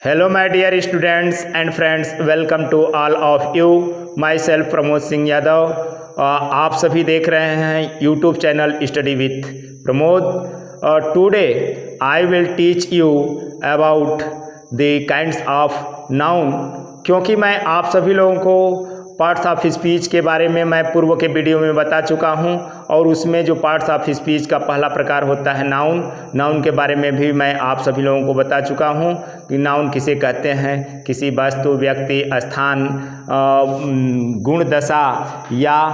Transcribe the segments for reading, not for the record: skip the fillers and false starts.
Hello my dear students and friends, welcome to all of you. Myself Pramod Singh Yadav. आप सभी देख रहे हैं YouTube channel study with Pramod. Today I will teach you about the kinds of noun, क्योंकि मैं आप सभी लोगों को पार्ट्स ऑफ स्पीच के बारे में मैं पूर्व के वीडियो में बता चुका हूं, और उसमें जो पार्ट्स ऑफ स्पीच का पहला प्रकार होता है नाउन के बारे में भी मैं आप सभी लोगों को बता चुका हूं कि नाउन किसे कहते हैं। किसी वस्तु, व्यक्ति, स्थान, गुण, दशा या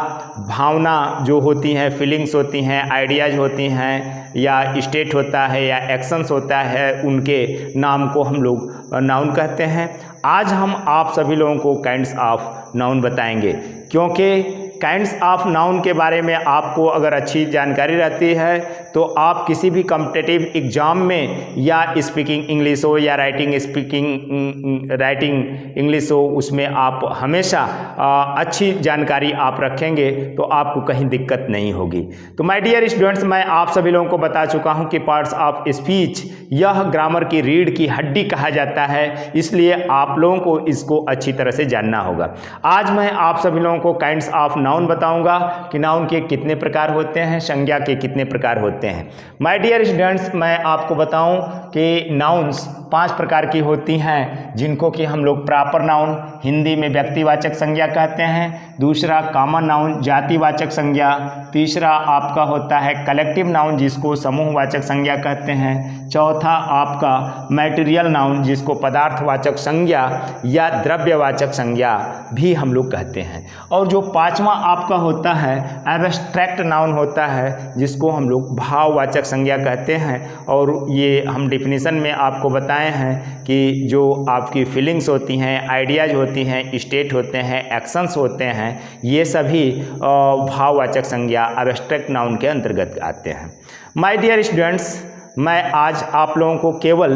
भावना जो होती हैं, फीलिंग्स होती हैं, आइडियाज़ होती हैं, या स्टेट होता है या एक्शंस होता है, उनके नाम को हम लोग नाउन कहते हैं। आज हम आप सभी लोगों को काइंड्स ऑफ नाउन बताएंगे, क्योंकि काइंड्स ऑफ नाउन के बारे में आपको अगर अच्छी जानकारी रहती है तो आप किसी भी कॉम्पिटिटिव एग्ज़ाम में या स्पीकिंग इंग्लिश हो या राइटिंग इंग्लिश हो, उसमें आप हमेशा अच्छी जानकारी आप रखेंगे तो आपको कहीं दिक्कत नहीं होगी। तो माय डियर स्टूडेंट्स, मैं आप सभी लोगों को बता चुका हूं कि पार्ट्स ऑफ स्पीच यह ग्रामर की रीढ़ की हड्डी कहा जाता है, इसलिए आप लोगों को इसको अच्छी तरह से जानना होगा। आज मैं आप सभी लोगों को काइंड्स ऑफ नाउन बताऊंगा कि नाउन के कितने प्रकार होते हैं, संज्ञा के कितने प्रकार होते हैं। माय डियर स्टूडेंट्स, मैं आपको बताऊं कि नाउन्स 5 प्रकार की होती हैं, जिनको कि हम लोग प्रॉपर नाउन हिंदी में व्यक्तिवाचक संज्ञा कहते हैं, दूसरा कॉमन नाउन जातिवाचक संज्ञा, तीसरा आपका होता है कलेक्टिव नाउन जिसको समूहवाचक संज्ञा कहते हैं, चौथा आपका मैटेरियल नाउन जिसको पदार्थवाचक संज्ञा या द्रव्यवाचक संज्ञा भी हम लोग कहते हैं, और जो पांचवा आपका होता है एब्स्ट्रैक्ट नाउन होता है जिसको हम लोग भाववाचक संज्ञा कहते हैं। और ये हम डिफिनीशन में आपको बताए हैं कि जो आपकी फीलिंग्स होती हैं, आइडियाज़ होती हैं, स्टेट होते हैं, एक्शंस होते हैं, ये सभी भाववाचक संज्ञा एब्स्ट्रैक्ट नाउन के अंतर्गत आते हैं। माय डियर स्टूडेंट्स, मैं आज आप लोगों को केवल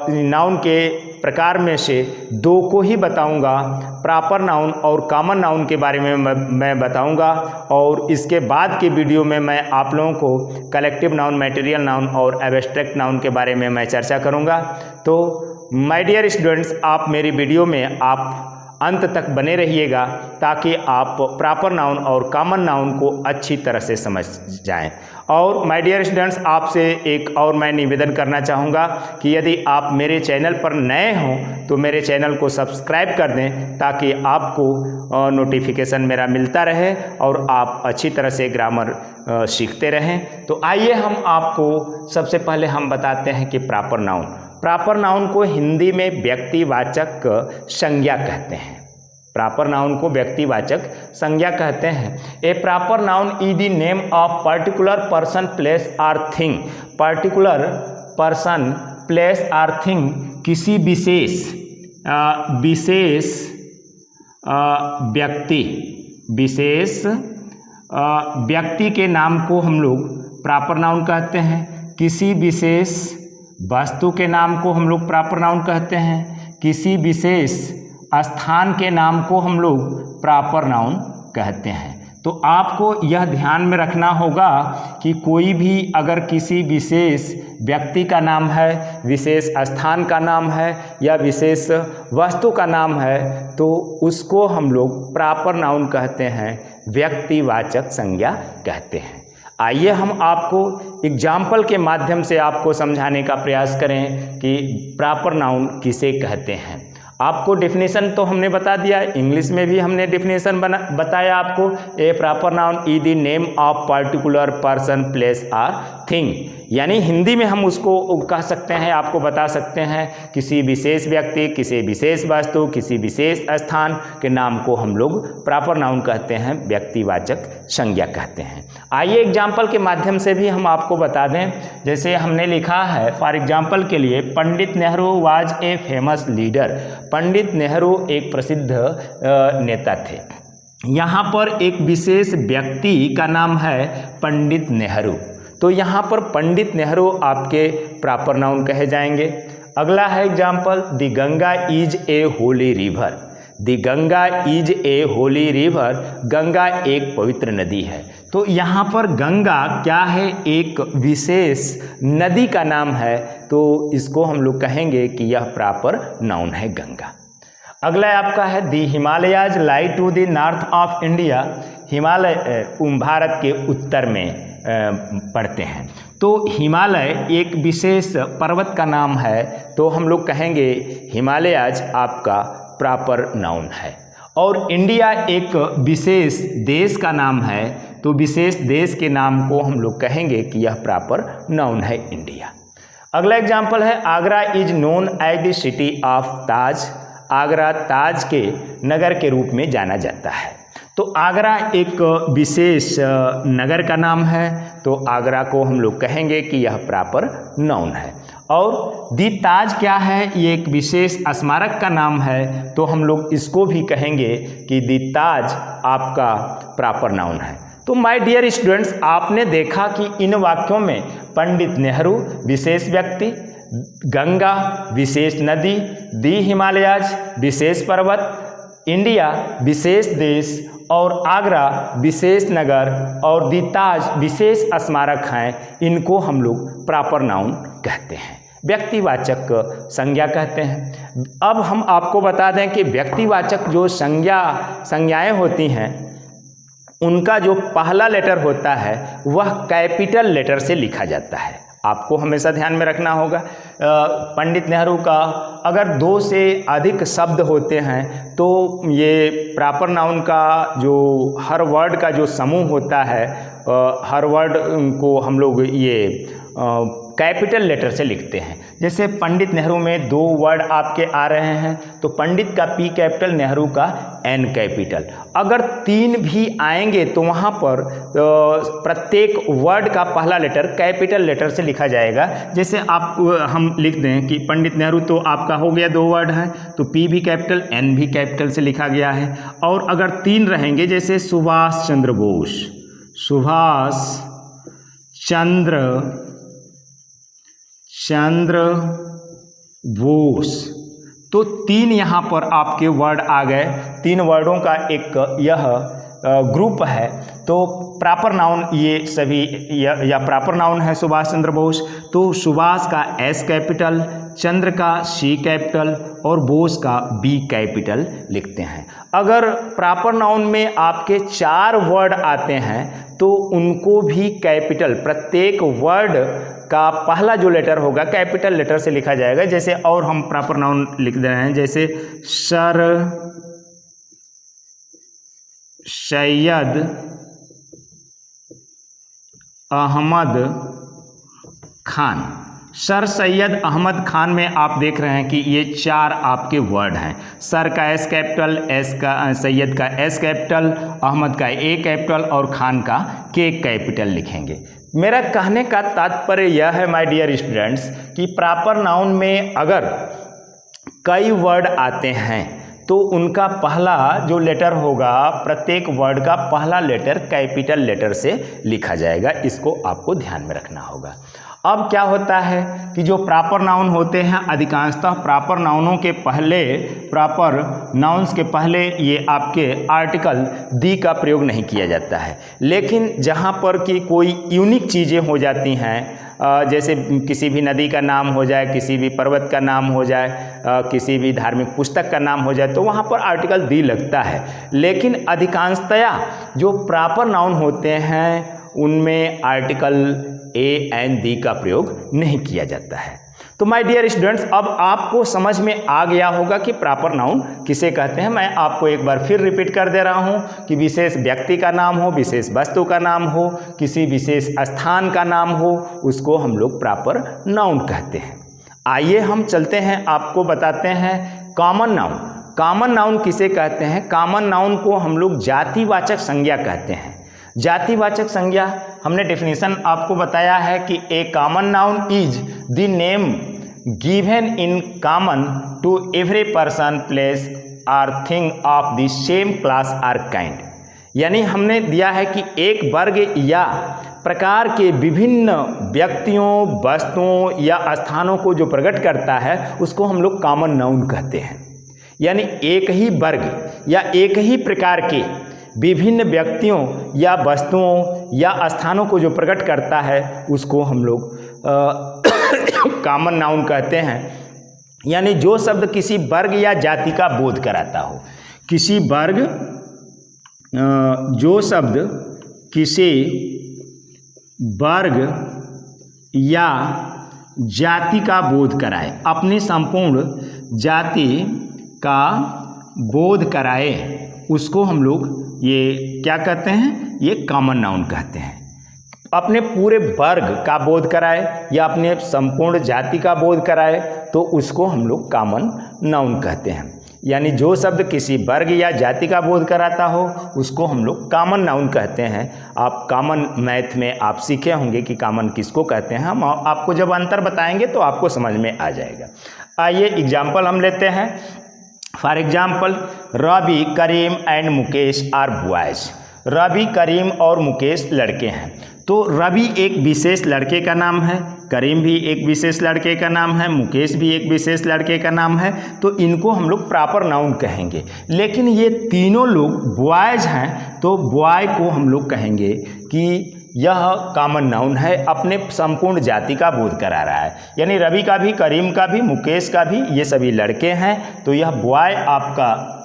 नाउन के प्रकार में से 2 को ही बताऊंगा। प्रॉपर नाउन और कॉमन नाउन के बारे में मैं बताऊंगा, और इसके बाद के वीडियो में मैं आप लोगों को कलेक्टिव नाउन, मैटेरियल नाउन और एब्स्ट्रैक्ट नाउन के बारे में मैं चर्चा करूंगा। तो माय डियर स्टूडेंट्स, आप मेरी वीडियो में आप अंत तक बने रहिएगा ताकि आप प्रॉपर नाउन और कॉमन नाउन को अच्छी तरह से समझ जाएं। और माय डियर स्टूडेंट्स, आपसे एक और मैं निवेदन करना चाहूँगा कि यदि आप मेरे चैनल पर नए हों तो मेरे चैनल को सब्सक्राइब कर दें ताकि आपको नोटिफिकेशन मेरा मिलता रहे और आप अच्छी तरह से ग्रामर सीखते रहें। तो आइए हम आपको सबसे पहले हम बताते हैं कि प्रॉपर नाउन को हिंदी में व्यक्तिवाचक संज्ञा कहते हैं। प्रॉपर नाउन को व्यक्तिवाचक संज्ञा कहते हैं। A proper noun is the name of particular person, place और थिंग। पर्टिकुलर पर्सन, प्लेस और थिंग किसी विशेष व्यक्ति के नाम को हम लोग प्रॉपर नाउन कहते हैं। किसी विशेष वस्तु के नाम को हम लोग प्रॉपर नाउन कहते हैं। किसी विशेष स्थान के नाम को हम लोग प्रॉपर नाउन कहते हैं। तो आपको यह ध्यान में रखना होगा कि कोई भी अगर किसी विशेष व्यक्ति का नाम है, विशेष स्थान का नाम है या विशेष वस्तु का नाम है तो उसको हम लोग प्रॉपर नाउन कहते हैं, व्यक्तिवाचक संज्ञा कहते हैं। आइए हम आपको एग्जाम्पल के माध्यम से आपको समझाने का प्रयास करें कि प्रॉपर नाउन किसे कहते हैं। आपको डेफिनेशन तो हमने बता दिया, इंग्लिश में भी हमने डेफिनेशन बताया आपको। A proper noun is the name of particular person, place और थिंग, यानी हिंदी में हम उसको कह सकते हैं, आपको बता सकते हैं किसी विशेष व्यक्ति, किसी विशेष वस्तु, किसी विशेष स्थान के नाम को हम लोग प्रॉपर नाउन कहते हैं, व्यक्तिवाचक संज्ञा कहते हैं। आइए एग्जाम्पल के माध्यम से भी हम आपको बता दें। जैसे हमने लिखा है फॉर एग्जाम्पल के लिए, Pandit Nehru was a famous leader. Pandit Nehru एक प्रसिद्ध नेता थे। यहाँ पर एक विशेष व्यक्ति का नाम है पंडित नेहरू, तो यहाँ पर पंडित नेहरू आपके प्रॉपर नाउन कहे जाएंगे। अगला है example, the Ganga is a Holi river. The Ganga is a Holi river, Ganga एक पवित्र नदी है। तो यहाँ पर गंगा क्या है, एक विशेष नदी का नाम है, तो इसको हम लोग कहेंगे कि यह प्रॉपर नाउन है गंगा। अगला आपका है the Himalayas lie to the north of India. Himalaya Bharat के उत्तर में पड़ते हैं। तो हिमालय एक विशेष पर्वत का नाम है, तो हम लोग कहेंगे हिमालयाज आपका प्रॉपर नाउन है। और इंडिया एक विशेष देश का नाम है, तो विशेष देश के नाम को हम लोग कहेंगे कि यह प्रॉपर नाउन है इंडिया। अगला एग्जाम्पल है Agra is known as the city of Taj. Agra Taj के नगर के रूप में जाना जाता है। तो आगरा एक विशेष नगर का नाम है, तो आगरा को हम लोग कहेंगे कि यह प्रॉपर नाउन है। और दी ताज क्या है, ये एक विशेष स्मारक का नाम है, तो हम लोग इसको भी कहेंगे कि दी ताज आपका प्रॉपर नाउन है। तो माय डियर स्टूडेंट्स, आपने देखा कि इन वाक्यों में पंडित नेहरू विशेष व्यक्ति, गंगा विशेष नदी, दी हिमालयाज विशेष पर्वत, इंडिया विशेष देश और आगरा विशेष नगर और दी ताज विशेष स्मारक हैं। इनको हम लोग प्रॉपर नाउन कहते हैं, व्यक्तिवाचक संज्ञा कहते हैं। अब हम आपको बता दें कि व्यक्तिवाचक जो संज्ञाएं होती हैं, उनका जो पहला लेटर होता है वह कैपिटल लेटर से लिखा जाता है। आपको हमेशा ध्यान में रखना होगा। पंडित नेहरू का अगर 2 से अधिक शब्द होते हैं तो ये प्रॉपर नाउन का जो हर वर्ड का जो समूह होता है, हर वर्ड को हम लोग ये कैपिटल लेटर से लिखते हैं। जैसे पंडित नेहरू में 2 वर्ड आपके आ रहे हैं, तो पंडित का P कैपिटल, नेहरू का N कैपिटल। अगर 3 भी आएंगे तो वहाँ पर प्रत्येक वर्ड का पहला लेटर कैपिटल लेटर से लिखा जाएगा। जैसे आप हम लिख दें कि पंडित नेहरू, तो आपका हो गया 2 वर्ड है, तो P भी कैपिटल, N भी कैपिटल से लिखा गया है। और अगर 3 रहेंगे, जैसे सुभाष चंद्र बोस, सुभाष चंद्र बोस, तो 3 यहाँ पर आपके वर्ड आ गए। 3 वर्डों का एक यह ग्रुप है, तो प्रॉपर नाउन ये सभी या प्रॉपर नाउन है सुभाष चंद्र बोस। तो सुभाष का S कैपिटल, चंद्र का C कैपिटल और बोस का B कैपिटल लिखते हैं। अगर प्रॉपर नाउन में आपके 4 वर्ड आते हैं तो उनको भी कैपिटल, प्रत्येक वर्ड का पहला जो लेटर होगा कैपिटल लेटर से लिखा जाएगा। जैसे और हम प्रॉपर नाउन लिख दे रहे हैं, जैसे सर सैयद अहमद खान। सर सैयद अहमद खान में आप देख रहे हैं कि ये 4 आपके वर्ड हैं। सर का S कैपिटल, सैयद का S कैपिटल, अहमद का A कैपिटल और खान का K कैपिटल लिखेंगे। मेरा कहने का तात्पर्य यह है माय डियर स्टूडेंट्स कि प्रॉपर नाउन में अगर कई वर्ड आते हैं तो उनका पहला जो लेटर होगा, प्रत्येक वर्ड का पहला लेटर कैपिटल लेटर से लिखा जाएगा। इसको आपको ध्यान में रखना होगा। अब क्या होता है कि जो प्रॉपर नाउन होते हैं, अधिकांशतः प्रॉपर नाउनों के पहले, प्रॉपर नाउन्स के पहले ये आपके आर्टिकल दी का प्रयोग नहीं किया जाता है। लेकिन जहाँ पर कि कोई यूनिक चीज़ें हो जाती हैं, जैसे किसी भी नदी का नाम हो जाए, किसी भी पर्वत का नाम हो जाए, किसी भी धार्मिक पुस्तक का नाम हो जाए, तो वहाँ पर आर्टिकल दी लगता है। लेकिन अधिकांशतया जो प्रॉपर नाउन होते हैं उनमें आर्टिकल ए एंड दी का प्रयोग नहीं किया जाता है। तो माय डियर स्टूडेंट्स, अब आपको समझ में आ गया होगा कि प्रॉपर नाउन किसे कहते हैं। मैं आपको एक बार फिर रिपीट कर दे रहा हूं कि विशेष व्यक्ति का नाम हो, विशेष वस्तु का नाम हो, किसी विशेष स्थान का नाम हो, उसको हम लोग प्रॉपर नाउन कहते हैं। आइए हम चलते हैं, आपको बताते हैं कॉमन नाउन। कॉमन नाउन किसे कहते हैं? कॉमन नाउन को हम लोग जातिवाचक संज्ञा कहते हैं। जातिवाचक संज्ञा हमने डेफिनेशन आपको बताया है कि a common noun is the name given in common to every person, place और thing of the same class और काइंड। यानी हमने दिया है कि एक वर्ग या प्रकार के विभिन्न व्यक्तियों, वस्तुओं या स्थानों को जो प्रकट करता है उसको हम लोग कॉमन नाउन कहते हैं। यानी एक ही वर्ग या एक ही प्रकार के विभिन्न व्यक्तियों या वस्तुओं या स्थानों को जो प्रकट करता है उसको हम लोग कॉमन नाउन कहते हैं, यानी जो शब्द किसी वर्ग या जाति का बोध कराता हो। किसी वर्ग, जो शब्द किसी वर्ग या जाति का बोध कराए, अपनी संपूर्ण जाति का बोध कराए, उसको हम लोग ये क्या कहते हैं, ये कॉमन नाउन कहते हैं। अपने पूरे वर्ग का बोध कराए या अपने संपूर्ण जाति का बोध कराए तो उसको हम लोग कॉमन नाउन कहते हैं। यानी जो शब्द किसी वर्ग या जाति का बोध कराता हो उसको हम लोग कॉमन नाउन कहते हैं। आप कॉमन मैथ में आप सीखे होंगे कि कॉमन किसको कहते हैं, हम आपको जब अंतर बताएंगे तो आपको समझ में आ जाएगा। आइए एग्जाम्पल हम लेते हैं। For example, Ravi, Karim and Mukesh are boys. Ravi, Karim और मुकेश लड़के हैं। तो रवि एक विशेष लड़के का नाम है, करीम भी एक विशेष लड़के का नाम है, मुकेश भी एक विशेष लड़के का नाम है, तो इनको हम लोग प्रॉपर नाउन कहेंगे। लेकिन ये तीनों लोग बॉयज हैं तो बॉय को हम लोग कहेंगे कि यह कॉमन नाउन है, अपने संपूर्ण जाति का बोध करा रहा है। यानी रवि का भी, करीम का भी, मुकेश का भी, ये सभी लड़के हैं तो यह बॉय आपका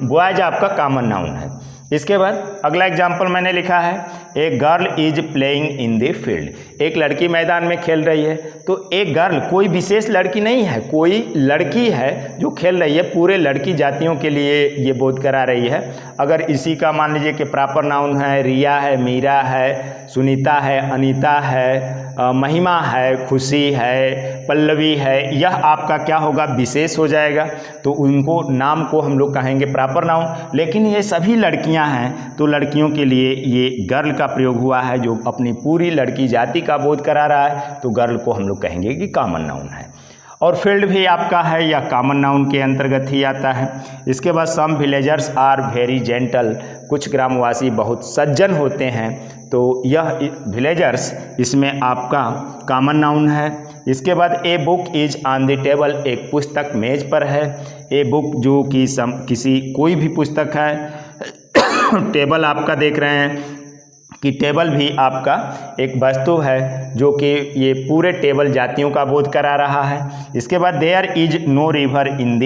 बॉयज आपका कॉमन नाउन है। इसके बाद अगला एग्जाम्पल मैंने लिखा है, a girl is playing in the field. एक लड़की मैदान में खेल रही है। तो एक गर्ल कोई विशेष लड़की नहीं है, कोई लड़की है जो खेल रही है, पूरे लड़की जातियों के लिए ये बोध करा रही है। अगर इसी का मान लीजिए कि प्रॉपर नाउन है, रिया है, मीरा है, सुनीता है, अनीता है, महिमा है, खुशी है, पल्लवी है, यह आपका क्या होगा, विशेष हो जाएगा। तो उनको नाम को हम लोग कहेंगे प्रॉपर नाउन। लेकिन ये सभी लड़कियां हैं तो लड़कियों के लिए ये गर्ल का प्रयोग हुआ है जो अपनी पूरी लड़की जाति का बोध करा रहा है, तो गर्ल को हम लोग कहेंगे कि कॉमन नाउन है। और फील्ड भी आपका है, या कॉमन नाउन के अंतर्गत ही आता है। इसके बाद सम विलेजर्स आर वेरी जेंटल। कुछ ग्रामवासी बहुत सज्जन होते हैं, तो यह विलेजर्स इसमें आपका कॉमन नाउन है। इसके बाद a book is on the table. एक पुस्तक मेज पर है। ए बुक जो कि किसी कोई भी पुस्तक है। टेबल आपका देख रहे हैं कि टेबल भी आपका एक वस्तु है जो कि ये पूरे टेबल जातियों का बोध करा रहा है। इसके बाद there is no river in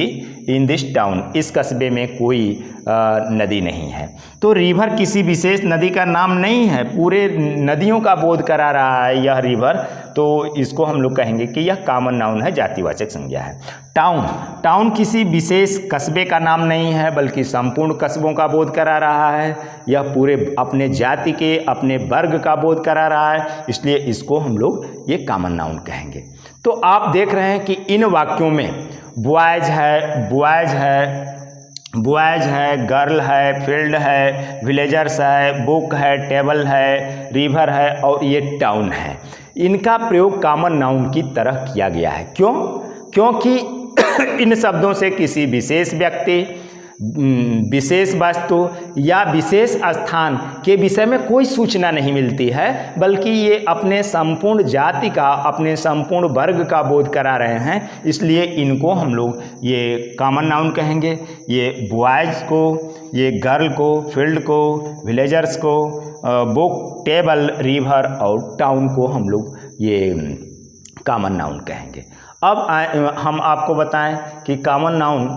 this town. इस कस्बे में कोई नदी नहीं है। तो रिवर किसी विशेष नदी का नाम नहीं है, पूरे नदियों का बोध करा रहा है यह रिवर, तो इसको हम लोग कहेंगे कि यह कॉमन नाउन है, जातिवाचक संज्ञा है। टाउन किसी विशेष कस्बे का नाम नहीं है बल्कि संपूर्ण कस्बों का बोध करा रहा है। यह पूरे अपने जाति के, अपने वर्ग का बोध करा रहा है, इसलिए इसको हम लोग ये कॉमन नाउन कहेंगे। तो आप देख रहे हैं कि इन वाक्यों में बॉयज है, गर्ल है, फील्ड है, विलेजर्स है, बुक है, टेबल है, रिवर है और ये टाउन है। इनका प्रयोग कॉमन नाउन की तरह किया गया है। क्यों? क्योंकि इन शब्दों से किसी विशेष व्यक्ति, विशेष वस्तु या विशेष स्थान के विषय में कोई सूचना नहीं मिलती है, बल्कि ये अपने संपूर्ण जाति का, अपने संपूर्ण वर्ग का बोध करा रहे हैं, इसलिए इनको हम लोग ये कॉमन नाउन कहेंगे। ये बॉयज को, ये गर्ल को, फील्ड को, विलेजर्स को, बुक, टेबल, रिवर और टाउन को हम लोग ये कॉमन नाउन कहेंगे। अब हम आपको बताएं कि कॉमन नाउन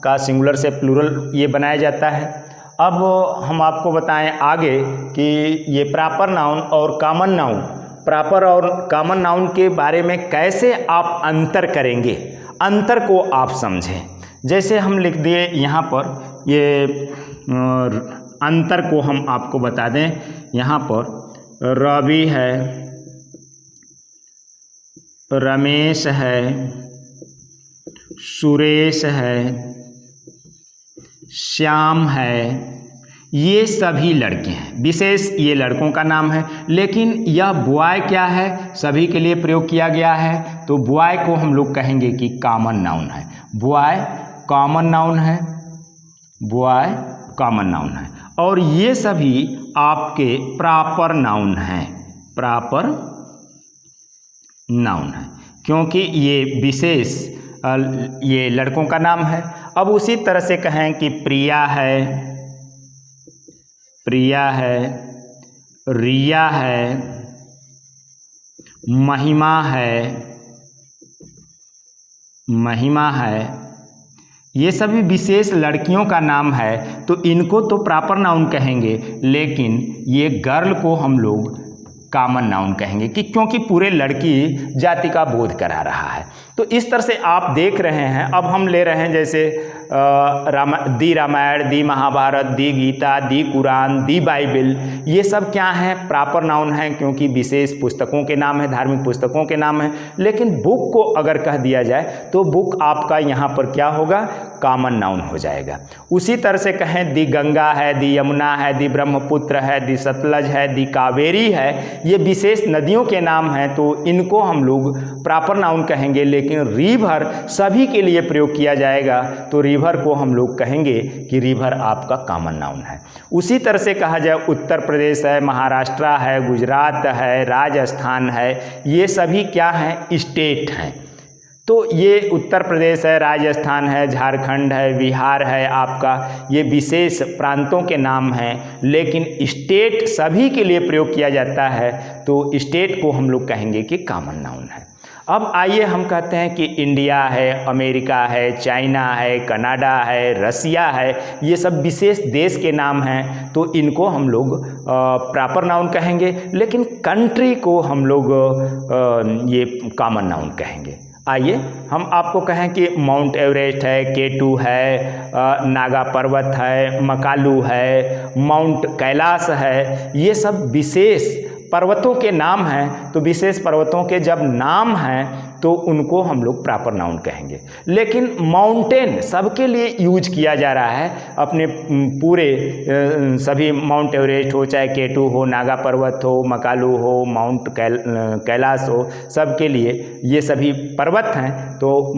का सिंगुलर से प्लूरल ये बनाया जाता है। अब हम आपको बताएं आगे कि ये प्रॉपर नाउन और कॉमन नाउन, प्रॉपर और कॉमन नाउन के बारे में कैसे आप अंतर करेंगे, अंतर को आप समझें। जैसे हम लिख दिए यहाँ पर, ये अंतर को हम आपको बता दें। यहाँ पर रवि है, रमेश है, सुरेश है, श्याम है, ये सभी लड़के हैं। विशेष ये लड़कों का नाम है, लेकिन यह बॉय क्या है, सभी के लिए प्रयोग किया गया है, तो बॉय को हम लोग कहेंगे कि कॉमन नाउन है। बॉय कॉमन नाउन है, बॉय कॉमन नाउन है। और ये सभी आपके प्रॉपर नाउन हैं, प्रॉपर नाउन है, क्योंकि ये विशेष ये लड़कों का नाम है। अब उसी तरह से कहें कि प्रिया है, रिया है, महिमा है, महिमा है, ये सभी विशेष लड़कियों का नाम है। तो इनको तो प्रॉपर नाउन कहेंगे, लेकिन ये गर्ल को हम लोग कॉमन नाउन कहेंगे कि क्योंकि पूरे लड़की जाति का बोध करा रहा है। तो इस तरह से आप देख रहे हैं। अब हम ले रहे हैं जैसे दी रामायण, दी महाभारत, दी गीता, दी कुरान, दी बाइबल, ये सब क्या हैं? प्रॉपर नाउन हैं, क्योंकि विशेष पुस्तकों के नाम हैं, धार्मिक पुस्तकों के नाम हैं। लेकिन बुक को अगर कह दिया जाए तो बुक आपका यहाँ पर क्या होगा? कॉमन नाउन हो जाएगा। उसी तरह से कहें दी गंगा है, दी यमुना है, दी ब्रह्मपुत्र है, दी सतलज है, दी कावेरी है, ये विशेष नदियों के नाम हैं। तो इनको हम लोग प्रॉपर नाउन कहेंगे। लेकिन रिवर सभी के लिए प्रयोग किया जाएगा, तो रिवर को हम लोग कहेंगे कि रिवर आपका कॉमन नाउन है। उसी तरह से कहा जाए उत्तर प्रदेश है, महाराष्ट्र है, गुजरात है, राजस्थान है, ये सभी क्या हैं? स्टेट हैं। तो ये उत्तर प्रदेश है, राजस्थान है, झारखंड है, बिहार है, आपका ये विशेष प्रांतों के नाम हैं। लेकिन स्टेट सभी के लिए प्रयोग किया जाता है, तो स्टेट को हम लोग कहेंगे कि कॉमन नाउन है। अब आइए हम कहते हैं कि इंडिया है, अमेरिका है, चाइना है, कनाडा है, रसिया है, ये सब विशेष देश के नाम हैं। तो इनको हम लोग प्रॉपर नाउन कहेंगे, लेकिन कंट्री को हम लोग ये कॉमन नाउन कहेंगे। आइए हम आपको कहें कि माउंट एवरेस्ट है, K2 है, नागा पर्वत है, मकालू है, माउंट कैलाश है, ये सब विशेष पर्वतों के नाम हैं। तो विशेष पर्वतों के जब नाम हैं तो उनको हम लोग प्रॉपर नाउन कहेंगे। लेकिन माउंटेन सबके लिए यूज किया जा रहा है, अपने पूरे सभी माउंट एवरेस्ट हो, चाहे K2 हो, नागा पर्वत हो, मकालू हो, माउंट कैलाश हो, सबके लिए ये सभी पर्वत हैं। तो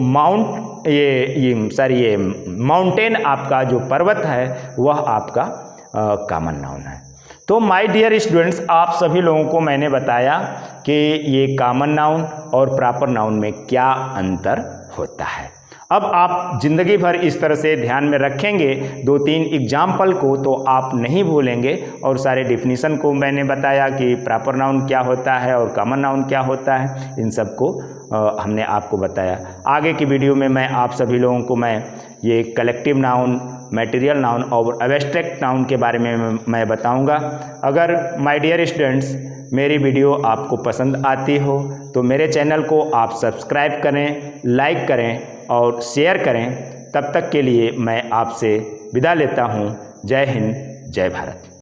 ये माउंटेन आपका जो पर्वत है वह आपका कॉमन नाउन है। तो माय डियर स्टूडेंट्स, आप सभी लोगों को मैंने बताया कि ये कॉमन नाउन और प्रॉपर नाउन में क्या अंतर होता है। अब आप ज़िंदगी भर इस तरह से ध्यान में रखेंगे 2-3 एग्जाम्पल को, तो आप नहीं भूलेंगे। और सारे डिफिनीसन को मैंने बताया कि प्रॉपर नाउन क्या होता है और कॉमन नाउन क्या होता है, इन सब को हमने आपको बताया। आगे की वीडियो में मैं आप सभी लोगों को ये कलेक्टिव नाउन, मटेरियल नाउन और एब्स्ट्रैक्ट नाउन के बारे में मैं बताऊंगा। अगर माय डियर स्टूडेंट्स मेरी वीडियो आपको पसंद आती हो तो मेरे चैनल को आप सब्सक्राइब करें, लाइक करें और शेयर करें। तब तक के लिए मैं आपसे विदा लेता हूं। जय हिंद, जय भारत।